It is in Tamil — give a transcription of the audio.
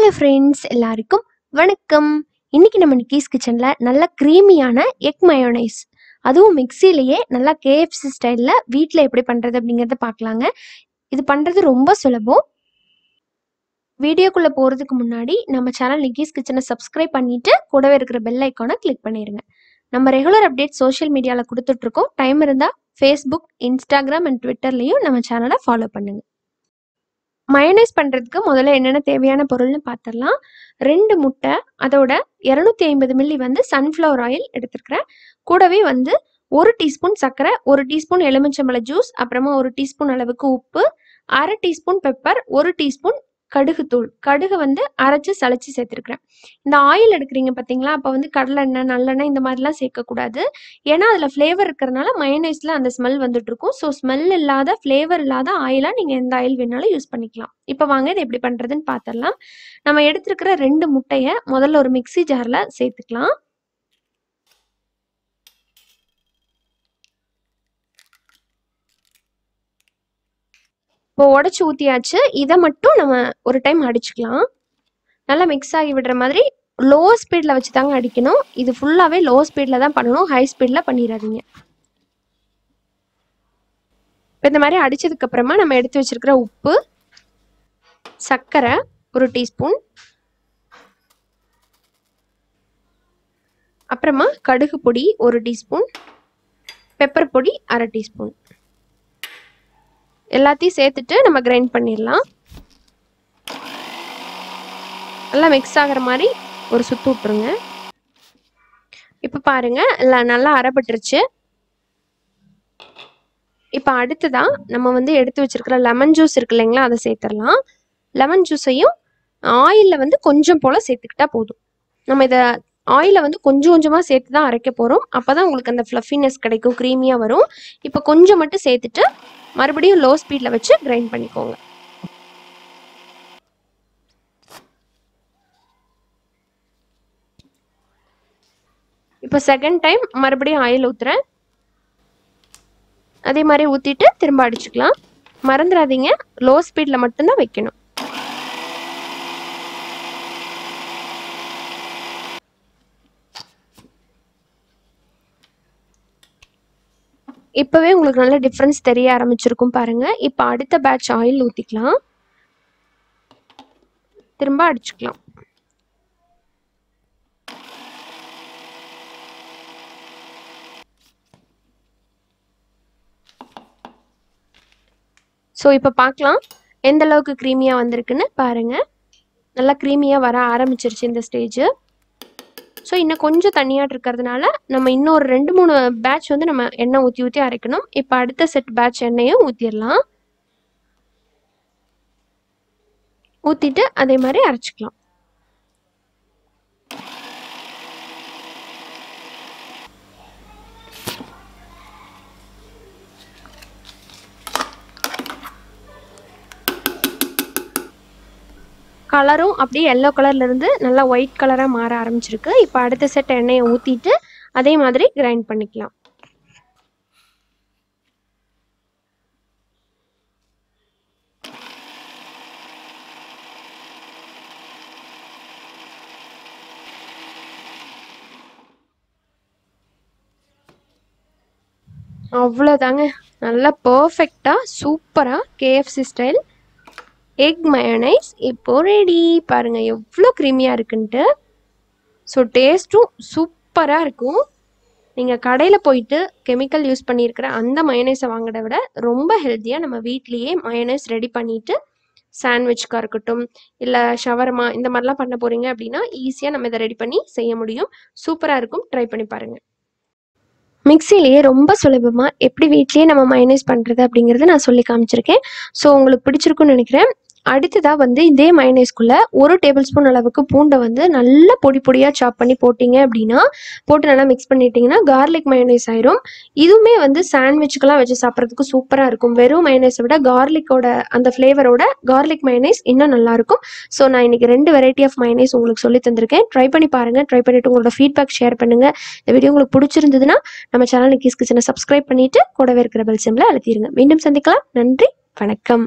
ஹலோ ஃப்ரெண்ட்ஸ், எல்லாருக்கும் வணக்கம். இன்னைக்கு நம்ம நிக்கிஸ் கிச்சன்ல நல்ல க்ரீமியான எக் மயோனைஸ், அதுவும் மிக்சிலேயே நல்லா KFC ஸ்டைலில் வீட்டில் எப்படி பண்ணுறது அப்படிங்கிறத பார்க்கலாங்க. இது பண்ணுறது ரொம்ப சுலபம். வீடியோக்குள்ளே போகிறதுக்கு முன்னாடி நம்ம சேனல் நிக்கிஸ் கிச்சனை சப்ஸ்கிரைப் பண்ணிவிட்டு கூடவே இருக்கிற பெல் ஐக்கானை கிளிக் பண்ணிடுங்க. நம்ம ரெகுலர் அப்டேட் சோஷியல் மீடியாவில் கொடுத்துட்ருக்கோம். டைம் இருந்தால் ஃபேஸ்புக், இன்ஸ்டாகிராம் அண்ட் ட்விட்டர்லேயும் நம்ம சேனலை ஃபாலோ பண்ணுங்கள். மயோனைஸ் பண்ணுறதுக்கு முதல்ல என்னென்ன தேவையான பொருள்னு பார்த்துடலாம். 2 முட்டை, அதோட 250 மில்லி சன்ஃப்ளவர் ஆயில் எடுத்துருக்கிறேன். கூடவே 1 டீஸ்பூன் சர்க்கரை, 1 டீஸ்பூன் எலுமிச்சம்பழ ஜூஸ், அப்புறமா 1 டீஸ்பூன் அளவுக்கு உப்பு, 1/2 டீஸ்பூன் பெப்பர், 1 டீஸ்பூன் கடுகு தூள். கடுகு அரைச்சி சளிச்சு சேர்த்துருக்குறேன். இந்த ஆயில் எடுக்கிறீங்க பார்த்தீங்களா, அப்போ கடலெண்ணெய், நல்லெண்ணெய் இந்த மாதிரிலாம் சேர்க்கக்கூடாது. ஏன்னா அதில் ஃப்ளேவர் இருக்கிறனால மயோனைஸில் அந்த ஸ்மெல் வந்துட்டுருக்கும். ஸோ ஸ்மெல் இல்லாத, ஃப்ளேவர் இல்லாத ஆயிலாக நீங்கள் எந்த ஆயில் வேணாலும் யூஸ் பண்ணிக்கலாம். இப்போ வாங்க இது எப்படி பண்ணுறதுன்னு பார்த்துடலாம். நம்ம எடுத்துருக்கிற 2 முட்டையை முதல்ல ஒரு மிக்சி ஜாரில் சேர்த்துக்கலாம். இப்போ உடச்சி ஊற்றியாச்சு. இதை மட்டும் நம்ம ஒரு டைம் அடிச்சுக்கலாம். நல்லா மிக்ஸ் ஆகி விடுற மாதிரி லோ ஸ்பீடில் வச்சு தாங்க அடிக்கணும். இது ஃபுல்லாகவே லோ ஸ்பீடில் தான் பண்ணணும், ஹை ஸ்பீடில் பண்ணிடாதீங்க. இப்போ இந்த மாதிரி அடித்ததுக்கப்புறமா நம்ம எடுத்து வச்சுருக்கிற உப்பு, சர்க்கரை 1 டீஸ்பூன், அப்புறமா கடுகு பொடி 1 டீஸ்பூன், பெப்பர் பொடி 1/2 டீஸ்பூன் எல்லாத்தையும் சேர்த்துட்டு நம்ம கிரைண்ட் பண்ணிடலாம். நல்லா மிக்ஸ் ஆகிற மாதிரி ஒரு சுற்று விட்டுருங்க. இப்போ பாருங்க, எல்லாம் நல்லா அரைப்பட்டுருச்சு. இப்போ அடுத்துதான் நம்ம எடுத்து வச்சிருக்கிற லெமன் ஜூஸ் இருக்கு இல்லைங்களா, அதை சேர்த்துடலாம். லெமன் ஜூஸையும் ஆயிலில் கொஞ்சம் போல் சேர்த்துக்கிட்டா போதும். நம்ம இதை ஆயிலை கொஞ்சம் கொஞ்சமாக சேர்த்து தான் அரைக்க போகிறோம். அப்போ தான் உங்களுக்கு அந்த ஃப்ளஃபினஸ் கிடைக்கும், க்ரீமியாக வரும். இப்போ கொஞ்சம் மட்டும் சேர்த்துட்டு மறுபடியும் லோ ஸ்பீடில் வச்சு கிரைண்ட் பண்ணிக்கோங்க. இப்போ செகண்ட் டைம் மறுபடியும் ஆயில் ஊற்றுறேன். அதே மாதிரி ஊற்றிட்டு திரும்ப அடிச்சுக்கலாம். மறந்துடாதீங்க, லோ ஸ்பீடில் மட்டும்தான் வைக்கணும். இப்போவே உங்களுக்கு நல்ல டிஃப்ரென்ஸ் தெரிய ஆரம்பிச்சிருக்கும் பாருங்க. இப்போ அடுத்த பேட்ச் ஆயில் ஊற்றிக்கலாம். திரும்ப அடிச்சுக்கலாம். ஸோ இப்போ பார்க்கலாம் எந்த அளவுக்கு க்ரீமியாக வந்திருக்குன்னு பாருங்கள். நல்லா க்ரீமியாக வர ஆரம்பிச்சிருச்சு இந்த ஸ்டேஜ். ஸோ இன்னும் கொஞ்சம் தண்ணியாக இருக்கிறதுனால நம்ம இன்னொரு 2-3 பேட்ச் நம்ம எண்ணெய் ஊற்றி ஊற்றி அரைக்கணும். இப்போ அடுத்த செட் பேட்ச் எண்ணெயும் ஊற்றிடலாம். ஊற்றிட்டு அதே மாதிரி அரைச்சிக்கலாம். கலரும் அப்படியே எல்லோ கலர்லேருந்து நல்லா ஒயிட் கலராக மாற ஆரம்பிச்சிருக்கு. இப்போ அடுத்த செட் எண்ணெயை ஊற்றிட்டு அதே மாதிரி கிரைண்ட் பண்ணிக்கலாம். அவ்வளோதாங்க, நல்லா பர்ஃபெக்டாக சூப்பராக KFC ஸ்டைல் எக் மயோனைஸ் இப்போ ரெடி. பாருங்கள் எவ்வளோ க்ரீமியாக இருக்குன்ட்டு. ஸோ டேஸ்ட்டும் சூப்பராக இருக்கும். நீங்கள் கடையில் போயிட்டு கெமிக்கல் யூஸ் பண்ணியிருக்கிற அந்த மயோனைஸை வாங்குறத விட ரொம்ப ஹெல்த்தியாக நம்ம வீட்லேயே மயோனைஸ் ரெடி பண்ணிவிட்டு சாண்ட்விச்காக இருக்கட்டும், இல்லை ஷவர்மா இந்த மாதிரிலாம் பண்ண போகிறீங்க அப்படின்னா ஈஸியாக நம்ம இதை ரெடி பண்ணி செய்ய முடியும். சூப்பராக இருக்கும், ட்ரை பண்ணி பாருங்கள். மிக்சிலேயே ரொம்ப சுலபமாக எப்படி வீட்லேயே நம்ம மயோனைஸ் பண்ணுறது அப்படிங்கிறத நான் சொல்லி காமிச்சிருக்கேன். ஸோ உங்களுக்கு பிடிச்சிருக்குன்னு நினைக்கிறேன். அடுத்ததாக இதே மயோனைஸ்குள்ளே 1 டேபிள் ஸ்பூன் அளவுக்கு பூண்டை நல்லா பொடி பொடியாக சாப் பண்ணி போட்டிங்க அப்படின்னா, போட்டு நல்லா மிக்ஸ் பண்ணிட்டீங்கன்னா கார்லிக் மயோனைஸ் ஆயிரும். இதுவுமே சாண்ட்விச்சுக்கெல்லாம் வச்சு சாப்பிட்றதுக்கு சூப்பராக இருக்கும். வெறும் மயோனைஸை விட கார்லிக்கோட அந்த ஃப்ளேவரோட கார்லிக் மயோனைஸ் இன்னும் நல்லாயிருக்கும். ஸோ நான் இன்றைக்கி 2 வெரைட்டி ஆஃப் மயோனைஸ் உங்களுக்கு சொல்லி தந்திருக்கேன். ட்ரை பண்ணி பாருங்கள். ட்ரை பண்ணிவிட்டு உங்களோட ஃபீட்பேக் ஷேர் பண்ணுங்கள். இந்த வீடியோ உங்களுக்கு பிடிச்சிருந்ததுன்னா நம்ம சேனல் நிக்கிஸ் கிச்சனை சப்ஸ்கிரைப் பண்ணிவிட்டு கூடவே இருக்கிற பெல் சிம்பலை அழுத்திடுங்க. மீண்டும் சந்திக்கலாம். நன்றி, வணக்கம்.